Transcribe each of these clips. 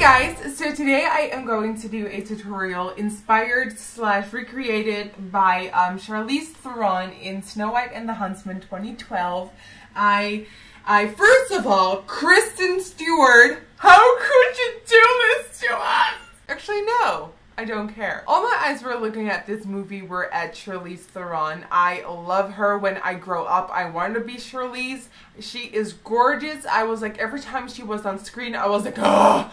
guys, so today I am going to do a tutorial inspired / recreated by Charlize Theron in Snow White and the Huntsman 2012. I first of all, Kristen Stewart, how could you do this to us? Actually, no. I don't care. All my eyes were looking at this movie were at Charlize Theron. I love her. When I grow up, I want to be Charlize. She is gorgeous. I was like, every time she was on screen, I was like, oh,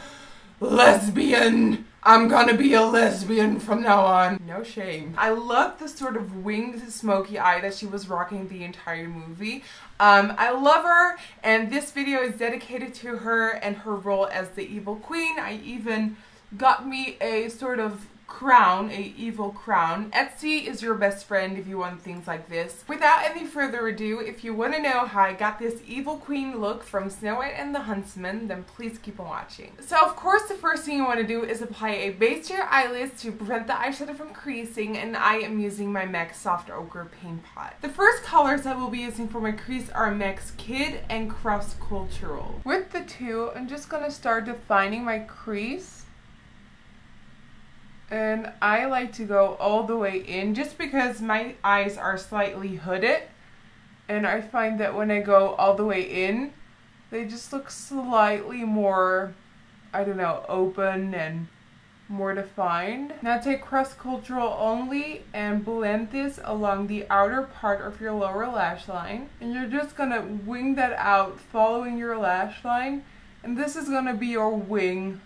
lesbian. I'm gonna be a lesbian from now on. No shame. I love the sort of winged smoky eye that she was rocking the entire movie. I love her, and this video is dedicated to her and her role as the evil queen. I even got me a sort of crown, a evil crown. Etsy is your best friend if you want things like this. Without any further ado, if you want to know how I got this evil queen look from Snow White and the Huntsman, then please keep on watching. So of course the first thing you want to do is apply a base to your eyelids to prevent the eyeshadow from creasing, and I am using my MAC Soft Ochre Paint Pot. The first colors I will be using for my crease are MAC's Kid and Cross Cultural. With the two, I'm just going to start defining my crease. And I like to go all the way in just because my eyes are slightly hooded. And I find that when I go all the way in, they just look slightly more, I don't know, open and more defined. Now take Cross Cultural only and blend this along the outer part of your lower lash line. And you're just gonna wing that out following your lash line. And this is gonna be your wing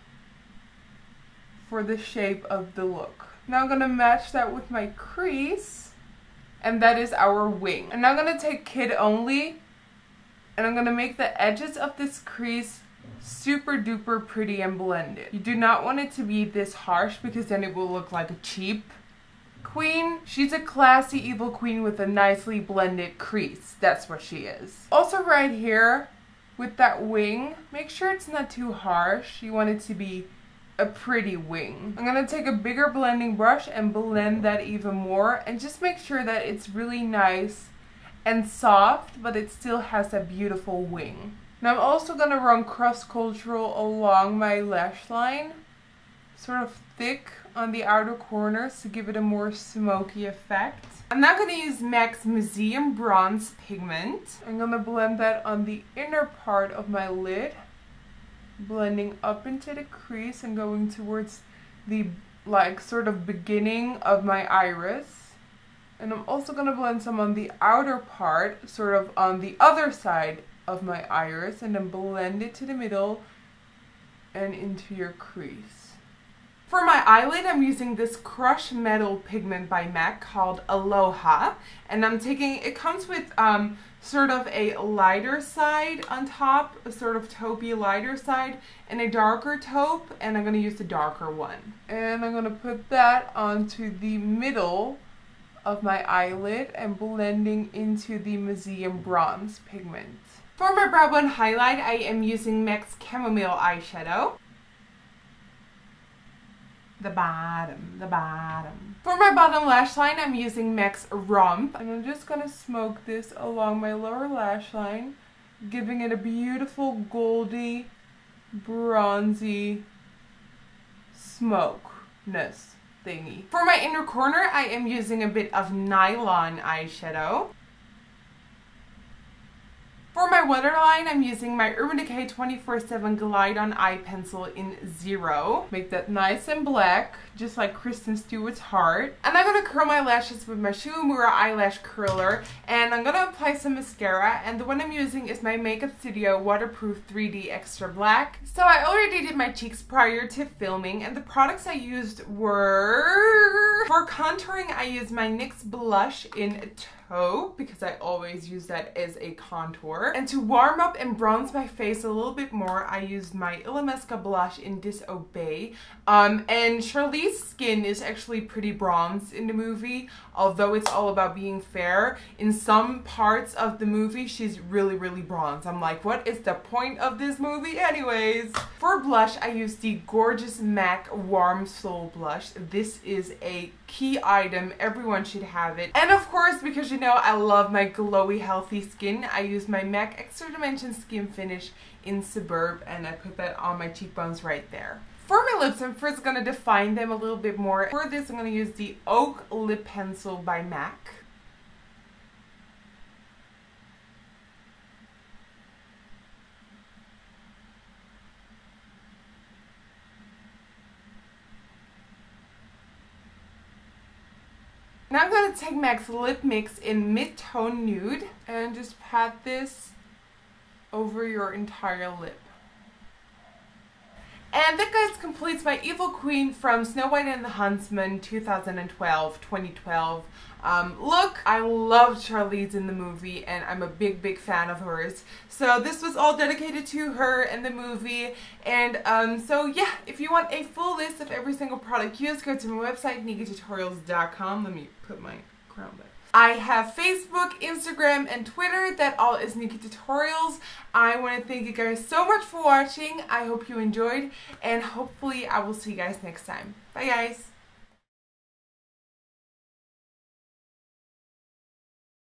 for the shape of the look. Now I'm gonna match that with my crease, and that is our wing. And now I'm gonna take Kid only, and I'm gonna make the edges of this crease super duper pretty and blended. You do not want it to be this harsh because then it will look like a cheap queen. She's a classy evil queen with a nicely blended crease. That's what she is. Also right here with that wing, make sure it's not too harsh. You want it to be a pretty wing. I'm gonna take a bigger blending brush and blend that even more, and just make sure that it's really nice and soft, but it still has a beautiful wing. Now I'm also gonna run Cross Cultural along my lash line, sort of thick on the outer corners to give it a more smoky effect. I'm now gonna use MAC's Museum Bronze Pigment. I'm gonna blend that on the inner part of my lid, blending up into the crease and going towards the sort of beginning of my iris. And I'm also going to blend some on the outer part, sort of on the other side of my iris, and then blend it to the middle and into your crease. For my eyelid, I'm using this Crush Metal pigment by MAC called Aloha, and I'm taking, it comes with sort of a lighter side on top, a sort of taupey lighter side, and a darker taupe, and I'm going to use the darker one. And I'm going to put that onto the middle of my eyelid and blending into the Museum Bronze pigment. For my brow bone highlight, I am using MAC's Chamomile eyeshadow. The bottom. For my bottom lash line, I'm using MAC's Rump. And I'm just going to smoke this along my lower lash line, giving it a beautiful goldy, bronzy smokeness thingy. For my inner corner, I am using a bit of Nylon eyeshadow. For my waterline, I'm using my Urban Decay 24/7 Glide On Eye Pencil in 0. Make that nice and black, just like Kristen Stewart's heart. And I'm going to curl my lashes with my Shuumura eyelash curler. And I'm going to apply some mascara. And the one I'm using is my Makeup Studio Waterproof 3D Extra Black. So I already did my cheeks prior to filming. And the products I used were... For contouring, I used my NYX blush in Taupe, because I always use that as a contour. And to warm up and bronze my face a little bit more, I used my Illamasqua blush in Disobey. And Charlize's skin is actually pretty bronzed in the movie, although it's all about being fair. In some parts of the movie, she's really, really bronzed. I'm like, what is the point of this movie anyways? For blush, I used the gorgeous MAC Warm Soul blush. This is a key item. Everyone should have it. And of course, because you know I love my glowy, healthy skin, I use my MAC Extra Dimension Skin Finish in Suburb, and I put that on my cheekbones right there. For my lips, I'm first going to define them a little bit more. For this, I'm going to use the Oak Lip Pencil by MAC. Now I'm going to take MAC's Lip Mix in Mid-Tone Nude and just pat this over your entire lip. And that, guys, completes my Evil Queen from Snow White and the Huntsman 2012 look. I love Charlize in the movie, and I'm a big fan of hers. So this was all dedicated to her and the movie. And so yeah, if you want a full list of every single product used, go to my website, Nikkietutorials.com. Let me put my crown back. I have Facebook, Instagram, and Twitter. That all is Nikkietutorials. I want to thank you guys so much for watching. I hope you enjoyed, and hopefully I will see you guys next time. Bye, guys.